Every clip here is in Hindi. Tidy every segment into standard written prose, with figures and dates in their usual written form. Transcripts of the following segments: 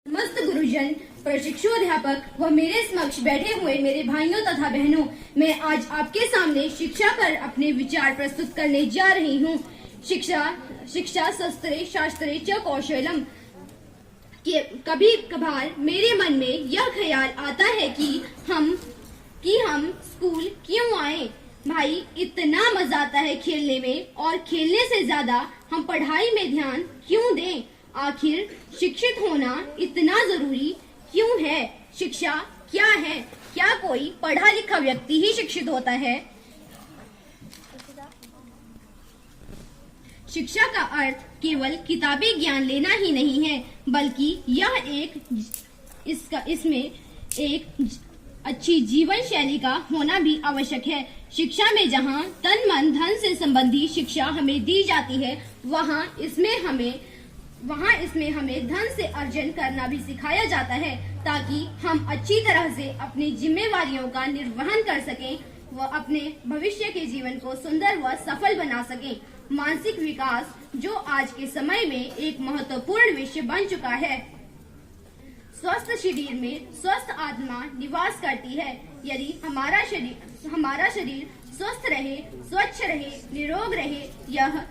समस्त गुरुजन, प्रशिक्षु अध्यापक व मेरे समक्ष बैठे हुए मेरे भाइयों तथा बहनों, मैं आज आपके सामने शिक्षा पर अपने विचार प्रस्तुत करने जा रही हूँ। शिक्षा शस्त्रे शास्त्रे च कौशलम। कभी कभार मेरे मन में यह ख्याल आता है कि हम स्कूल क्यों आए। भाई, इतना मजा आता है खेलने में, और खेलने से ज्यादा हम पढ़ाई में ध्यान क्यों दें। आखिर शिक्षित होना इतना जरूरी क्यों है। शिक्षा क्या है? क्या कोई पढ़ा लिखा व्यक्ति ही शिक्षित होता है? शिक्षा का अर्थ केवल किताबी ज्ञान लेना ही नहीं है, बल्कि यह इसमें एक अच्छी जीवन शैली का होना भी आवश्यक है। शिक्षा में जहाँ तन मन धन से संबंधी शिक्षा हमें दी जाती है, वहाँ इसमें हमें धन से अर्जन करना भी सिखाया जाता है, ताकि हम अच्छी तरह से अपनी जिम्मेवारियों का निर्वहन कर सकें व अपने भविष्य के जीवन को सुंदर व सफल बना सकें। मानसिक विकास, जो आज के समय में एक महत्वपूर्ण विषय बन चुका है। स्वस्थ शरीर में स्वस्थ आत्मा निवास करती है। यदि हमारा शरीर स्वस्थ रहे, स्वच्छ रहे, निरोग रहे, यह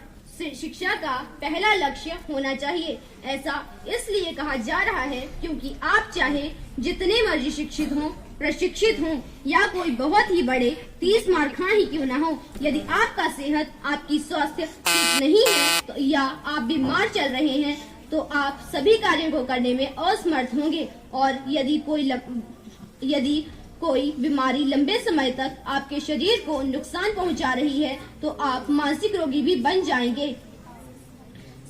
शिक्षा का पहला लक्ष्य होना चाहिए। ऐसा इसलिए कहा जा रहा है क्योंकि आप चाहे जितने मर्जी शिक्षित हों, प्रशिक्षित हों, या कोई बहुत ही बड़े 30 मार खा ही क्यों न हो, यदि आपका सेहत, आपकी स्वास्थ्य ठीक नहीं है तो, या आप बीमार चल रहे हैं, तो आप सभी कार्यों को करने में असमर्थ होंगे। और यदि कोई बीमारी लंबे समय तक आपके शरीर को नुकसान पहुंचा रही है, तो आप मानसिक रोगी भी बन जाएंगे।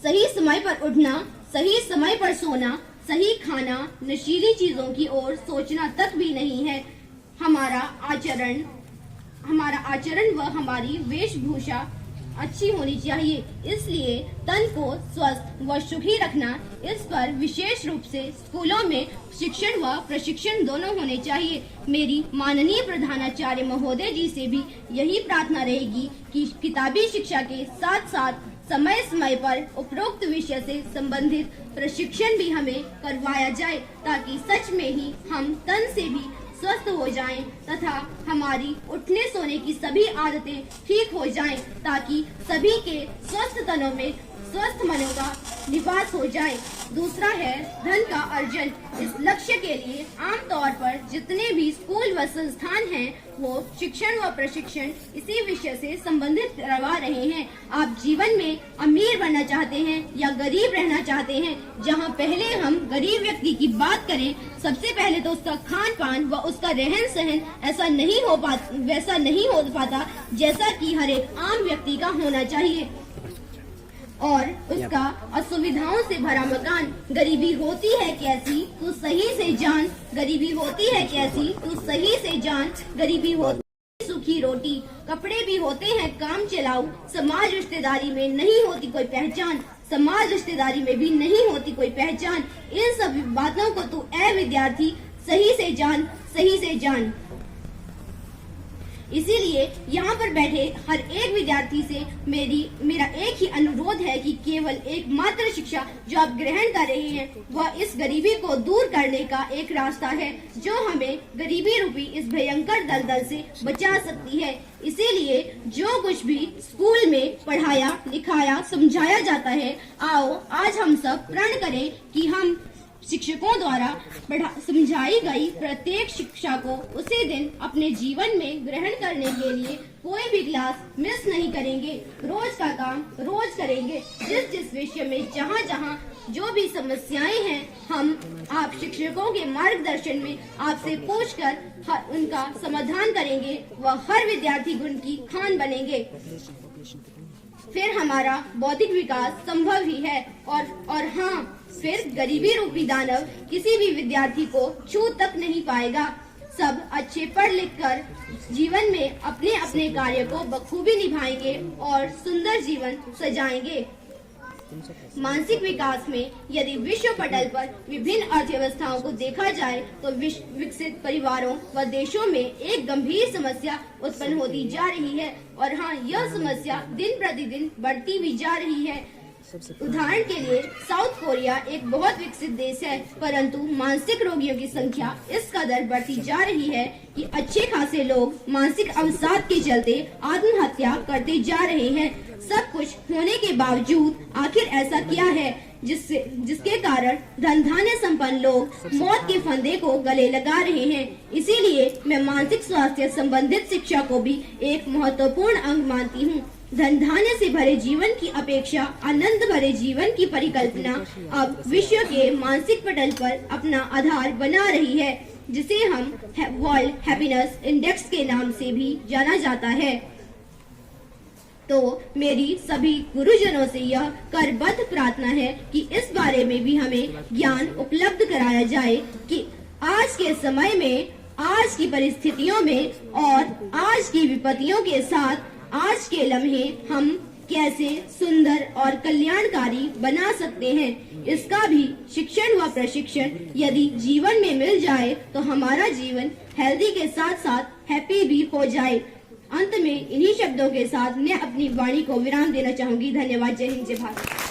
सही समय पर उठना, सही समय पर सोना, सही खाना, नशीली चीजों की ओर सोचना तक भी नहीं है। हमारा आचरण व हमारी वेशभूषा अच्छी होनी चाहिए। इसलिए तन को स्वस्थ व सुखी रखना, इस पर विशेष रूप से स्कूलों में शिक्षण व प्रशिक्षण दोनों होने चाहिए। मेरी माननीय प्रधानाचार्य महोदय जी से भी यही प्रार्थना रहेगी कि किताबी शिक्षा के साथ साथ समय समय पर उपरोक्त विषय से संबंधित प्रशिक्षण भी हमें करवाया जाए, ताकि सच में ही हम तन से भी स्वस्थ हो जाएं तथा हमारी उठने सोने की सभी आदतें ठीक हो जाएं, ताकि सभी के स्वस्थ तनों में स्वस्थ मनों का निवास हो जाए। दूसरा है धन का अर्जन। इस लक्ष्य के लिए आमतौर पर जितने भी स्कूल व संस्थान हैं, वो शिक्षण व प्रशिक्षण इसी विषय से संबंधित करवा रहे हैं। आप जीवन में अमीर बनना चाहते हैं या गरीब रहना चाहते हैं? जहां पहले हम गरीब व्यक्ति की बात करें, सबसे पहले तो उसका खान पान व उसका रहन सहन वैसा नहीं हो पाता जैसा कि हर एक आम व्यक्ति का होना चाहिए, और उसका असुविधाओं से भरा मकान। गरीबी होती है कैसी तू सही से जान, गरीबी होती है कैसी तू सही से जान, गरीबी होती है सूखी रोटी, कपड़े भी होते हैं काम चलाऊ, समाज रिश्तेदारी में नहीं होती कोई पहचान, समाज रिश्तेदारी में भी नहीं होती कोई पहचान। इन सब बातों को तू ऐ विद्यार्थी सही से जान, सही से जान। इसीलिए यहाँ पर बैठे हर एक विद्यार्थी से मेरा एक ही अनुरोध है कि केवल एकमात्र शिक्षा जो आप ग्रहण कर रहे हैं, वह इस गरीबी को दूर करने का एक रास्ता है, जो हमें गरीबी रूपी इस भयंकर दलदल से बचा सकती है। इसीलिए जो कुछ भी स्कूल में पढ़ाया, लिखाया, समझाया जाता है, आओ आज हम सब प्रण करें कि हम शिक्षकों द्वारा समझाई गई प्रत्येक शिक्षा को उसी दिन अपने जीवन में ग्रहण करने के लिए कोई भी क्लास मिस नहीं करेंगे। रोज का काम रोज करेंगे। जिस विषय में जहाँ जो भी समस्याएं हैं, आप शिक्षकों के मार्गदर्शन में आपसे पूछकर उनका समाधान करेंगे व हर विद्यार्थी गुण की खान बनेंगे। फिर हमारा बौद्धिक विकास संभव ही है, और हाँ, फिर गरीबी रूपी दानव किसी भी विद्यार्थी को छू तक नहीं पाएगा। सब अच्छे पढ़ लिख कर जीवन में अपने अपने कार्य को बखूबी निभाएंगे और सुंदर जीवन सजाएंगे। मानसिक विकास में यदि विश्व पटल पर विभिन्न अर्थव्यवस्थाओं को देखा जाए, तो विकसित परिवारों व देशों में एक गंभीर समस्या उत्पन्न होती जा रही है, और हाँ, यह समस्या दिन प्रतिदिन बढ़ती भी जा रही है। उदाहरण के लिए साउथ कोरिया एक बहुत विकसित देश है, परंतु मानसिक रोगियों की संख्या इस कदर बढ़ती जा रही है कि अच्छे खासे लोग मानसिक अवसाद के चलते आत्महत्या करते जा रहे हैं। सब कुछ होने के बावजूद आखिर ऐसा क्या है जिसके कारण धन धान्य संपन्न लोग मौत के फंदे को गले लगा रहे हैं। इसीलिए मैं मानसिक स्वास्थ्य संबंधित शिक्षा को भी एक महत्वपूर्ण अंग मानती हूँ। धन धान्य से भरे जीवन की अपेक्षा आनंद भरे जीवन की परिकल्पना अब विश्व के मानसिक पटल पर अपना आधार बना रही है, जिसे हम वर्ल्ड हैप्पीनेस इंडेक्स के नाम से भी जाना जाता है। तो मेरी सभी गुरुजनों से यह करबद्ध प्रार्थना है कि इस बारे में भी हमें ज्ञान उपलब्ध कराया जाए कि आज के समय में, आज की परिस्थितियों में और आज की विपत्तियों के साथ आज के लम्हे हम कैसे सुंदर और कल्याणकारी बना सकते हैं। इसका भी शिक्षण व प्रशिक्षण यदि जीवन में मिल जाए तो हमारा जीवन हेल्दी के साथ साथ हैप्पी भी हो जाए। अंत में इन्हीं शब्दों के साथ मैं अपनी वाणी को विराम देना चाहूंगी। धन्यवाद। जय हिंद, जय भारत।